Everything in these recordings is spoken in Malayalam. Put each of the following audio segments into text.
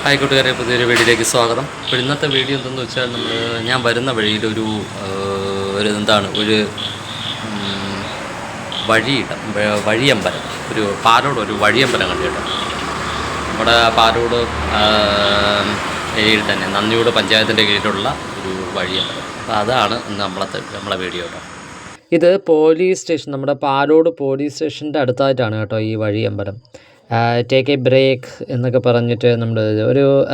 ഹായ് കൂട്ടുകാരെ, പുതിയൊരു വീഡിയോയിലേക്ക് സ്വാഗതം. അപ്പോൾ ഇന്നത്തെ വീഡിയോ എന്തെന്ന് വെച്ചാൽ ഞാൻ വരുന്ന വഴിയിൽ ഒരു വഴിയമ്പലം, ഒരു പാലോട് ഒരു വഴിയമ്പലം കണ്ടു കേട്ടോ. നമ്മുടെ പാലോട് ഏരിയയിൽ തന്നെ നന്ദിയോട് പഞ്ചായത്തിൻ്റെ കീഴിലുള്ള ഒരു വഴിയമ്പലം. അപ്പോൾ അതാണ് ഇന്ന് നമ്മളെ വീഡിയോ കേട്ടോ. ഇത് പോലീസ് സ്റ്റേഷൻ, നമ്മുടെ പാലോട് പോലീസ് സ്റ്റേഷൻ്റെ അടുത്തായിട്ടാണ് കേട്ടോ ഈ വഴിയമ്പലം. ടേക്ക് എ ബ്രേക്ക് എന്നൊക്കെ പറഞ്ഞിട്ട് നമ്മൾ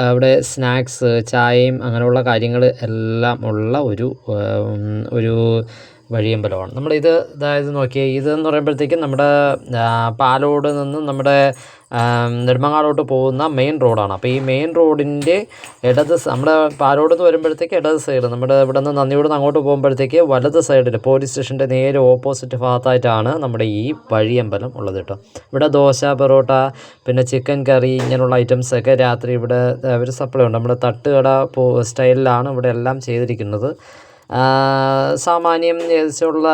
അവിടെ സ്നാക്സ്, ചായയും അങ്ങനെയുള്ള കാര്യങ്ങൾ എല്ലാം ഉള്ള ഒരു വഴിയമ്പലമാണ്. അതായത് നോക്കിയാൽ ഇതെന്ന് പറയുമ്പോഴത്തേക്കും നമ്മുടെ പാലോട് നിന്നും നമ്മുടെ നെടുമങ്ങാടോട്ട് പോകുന്ന മെയിൻ റോഡാണ്. അപ്പോൾ ഈ മെയിൻ റോഡിൻ്റെ നമ്മുടെ പാലോട് നിന്ന് വരുമ്പോഴത്തേക്ക് ഇടത് സൈഡ്, നമ്മുടെ ഇവിടെ നിന്ന് നന്ദിയോട് നിന്ന് അങ്ങോട്ട് പോകുമ്പോഴത്തേക്ക് വലത് സൈഡിൽ പോലീസ് സ്റ്റേഷൻ്റെ നേരെ ഓപ്പോസിറ്റ് ഭാഗത്തായിട്ടാണ് നമ്മുടെ ഈ വഴിയമ്പലം ഉള്ളത് കേട്ടോ. ഇവിടെ ദോശ, പൊറോട്ട, പിന്നെ ചിക്കൻ കറി ഇങ്ങനെയുള്ള ഐറ്റംസൊക്കെ രാത്രി ഇവിടെ ഒരു സപ്ലൈ ഉണ്ട്. നമ്മുടെ തട്ടുകട സ്റ്റൈലിലാണ് ഇവിടെ എല്ലാം ചെയ്തിരിക്കുന്നത്. സാമാന്യം ഏകദേശമുള്ള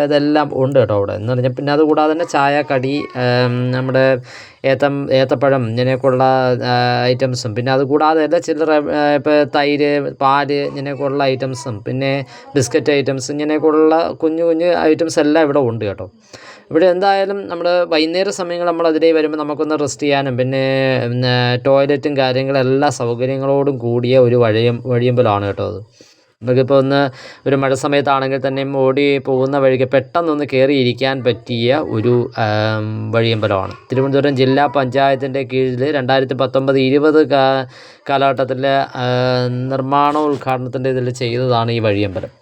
ഇതെല്ലാം ഉണ്ട് കേട്ടോ അവിടെ എന്ന് പറഞ്ഞാൽ. പിന്നെ അതുകൂടാതെ തന്നെ ചായ, കടി, നമ്മുടെ ഏത്തപ്പഴം ഇങ്ങനെയൊക്കെയുള്ള ഐറ്റംസും, പിന്നെ അതുകൂടാതെ തന്നെ ചില്ലറ ഇപ്പോൾ തൈര്, പാല് ഇങ്ങനെയൊക്കെയുള്ള ഐറ്റംസും, പിന്നെ ബിസ്ക്കറ്റ് ഐറ്റംസ് ഇങ്ങനെയൊക്കെയുള്ള കുഞ്ഞു ഐറ്റംസ് എല്ലാം ഇവിടെ ഉണ്ട് കേട്ടോ. ഇവിടെ എന്തായാലും നമ്മൾ വൈകുന്നേര സമയങ്ങൾ നമ്മൾ അതിലേ വരുമ്പോൾ നമുക്കൊന്ന് റെസ്റ്റ് ചെയ്യാനും പിന്നെ ടോയ്ലറ്റും എല്ലാ സൗകര്യങ്ങളോടും കൂടിയ ഒരു വഴിയമ്പലമാണ് കേട്ടോ അത്. നമുക്കിപ്പോൾ ഒരു മഴ സമയത്താണെങ്കിൽ തന്നെ ഓടി പോകുന്ന വഴിക്ക് പെട്ടെന്നൊന്ന് കയറിയിരിക്കാൻ പറ്റിയ ഒരു വഴിയമ്പലമാണ്. തിരുവനന്തപുരം ജില്ലാ പഞ്ചായത്തിൻ്റെ കീഴിൽ 2019-20 കാലഘട്ടത്തിൽ നിർമ്മാണോദ്ഘാടനത്തിൻ്റെ ഇതിൽ ചെയ്തതാണ് ഈ വഴിയമ്പലം.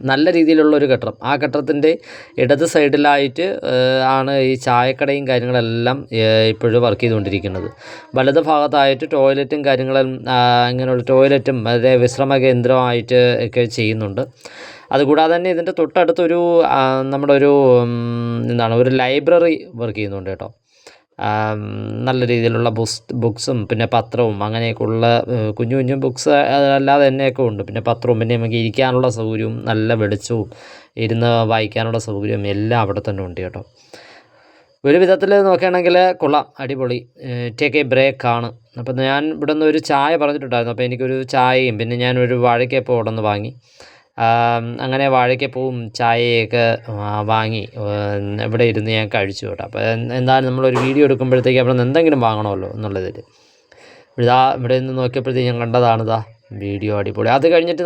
നല്ല രീതിയിലുള്ളൊരു കെട്ടിടം. ആ കെട്ടിടത്തിൻ്റെ ഇടത് സൈഡിലായിട്ട് ആണ് ഈ ചായക്കടയും കാര്യങ്ങളെല്ലാം ഇപ്പോഴും വർക്ക് ചെയ്തുകൊണ്ടിരിക്കുന്നത്. വലത് ഭാഗത്തായിട്ട് ടോയ്ലറ്റും കാര്യങ്ങളും, ഇങ്ങനെയുള്ള ടോയ്ലറ്റും വളരെ വിശ്രമ കേന്ദ്രമായിട്ട് ഒക്കെ ചെയ്യുന്നുണ്ട്. അതുകൂടാതെ തന്നെ ഇതിൻ്റെ തൊട്ടടുത്തൊരു ഒരു ലൈബ്രറി വർക്ക് ചെയ്യുന്നുണ്ട് കേട്ടോ. നല്ല രീതിയിലുള്ള ബുക്സും പിന്നെ പത്രവും അങ്ങനെയൊക്കെയുള്ള കുഞ്ഞു ബുക്സ് അല്ലാതെ തന്നെയൊക്കെ ഉണ്ട്. പിന്നെ പത്രവും, പിന്നെ നമുക്ക് ഇരിക്കാനുള്ള സൗകര്യവും നല്ല വെളിച്ചവും ഇരുന്ന് വായിക്കാനുള്ള സൗകര്യവും എല്ലാം അവിടെ തന്നെ ഉണ്ട് കേട്ടോ. ഒരു വിധത്തിൽ നോക്കുകയാണെങ്കിൽ കൊള്ളാം, അടിപൊളി. ടേക്ക് എ ബ്രേക്കാണ്. അപ്പം ഞാൻ ഇവിടെ നിന്ന് ഒരു ചായ പറഞ്ഞിട്ടുണ്ടായിരുന്നു. അപ്പോൾ എനിക്കൊരു ചായയും പിന്നെ ഞാനൊരു വാഴയ്ക്കപ്പം അവിടെ നിന്ന് വാങ്ങി. അങ്ങനെ വാഴയ്ക്കപ്പവും ചായയൊക്കെ വാങ്ങി ഇവിടെ ഇരുന്ന് ഞാൻ കഴിച്ചു കേട്ടോ. അപ്പോൾ എന്തായാലും നമ്മളൊരു വീഡിയോ എടുക്കുമ്പോഴത്തേക്ക് അവിടെ നിന്ന് എന്തെങ്കിലും വാങ്ങണമല്ലോ എന്നുള്ളതിൽ ഇവിടെ നിന്ന് നോക്കിയപ്പോഴത്തേക്ക് ഞാൻ കണ്ടതാണിതാ വീഡിയോ, അടിപൊളി. അത് കഴിഞ്ഞിട്ട്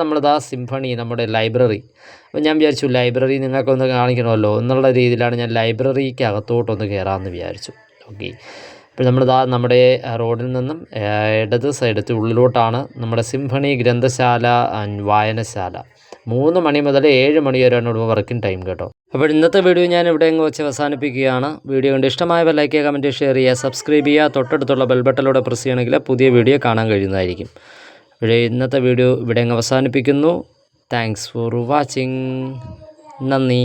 സിംഫണി, നമ്മുടെ ലൈബ്രറി. അപ്പോൾ ഞാൻ വിചാരിച്ചു ലൈബ്രറി നിങ്ങൾക്കൊന്ന് കാണിക്കണമല്ലോ എന്നുള്ള രീതിയിലാണ് ഞാൻ ലൈബ്രറിക്ക് അകത്തോട്ടൊന്ന് കയറാമെന്ന് വിചാരിച്ചു. ഓക്കെ, അപ്പോൾ നമ്മുടെ റോഡിൽ നിന്നും ഇടത് സൈഡത്ത് ഉള്ളിലോട്ടാണ് നമ്മുടെ സിംഫണി ഗ്രന്ഥശാല ആൻഡ് വായനശാല. 3 മണി മുതൽ 7 മണി വരെയാണ് വർക്കിംഗ് ടൈം കേട്ടോ. അപ്പോൾ ഇന്നത്തെ വീഡിയോ ഞാൻ ഇവിടെ വെച്ച് അവസാനിപ്പിക്കുകയാണ്. വീഡിയോ കണ്ട് ഇഷ്ടമായ ലൈക്ക് ചെയ്യുക, കമൻറ്റ്, ഷെയർ ചെയ്യുക, സബ്സ്ക്രൈബ് ചെയ്യുക. തൊട്ടടുത്തുള്ള ബെൽബട്ടണിലൂടെ പ്രസ് ചെയ്യണമെങ്കിൽ പുതിയ വീഡിയോ കാണാൻ കഴിയുന്നതായിരിക്കും. ഇവിടെ ഇന്നത്തെ വീഡിയോ ഇവിടെ അവസാനിപ്പിക്കുന്നു. Thanks for watching. നന്ദി.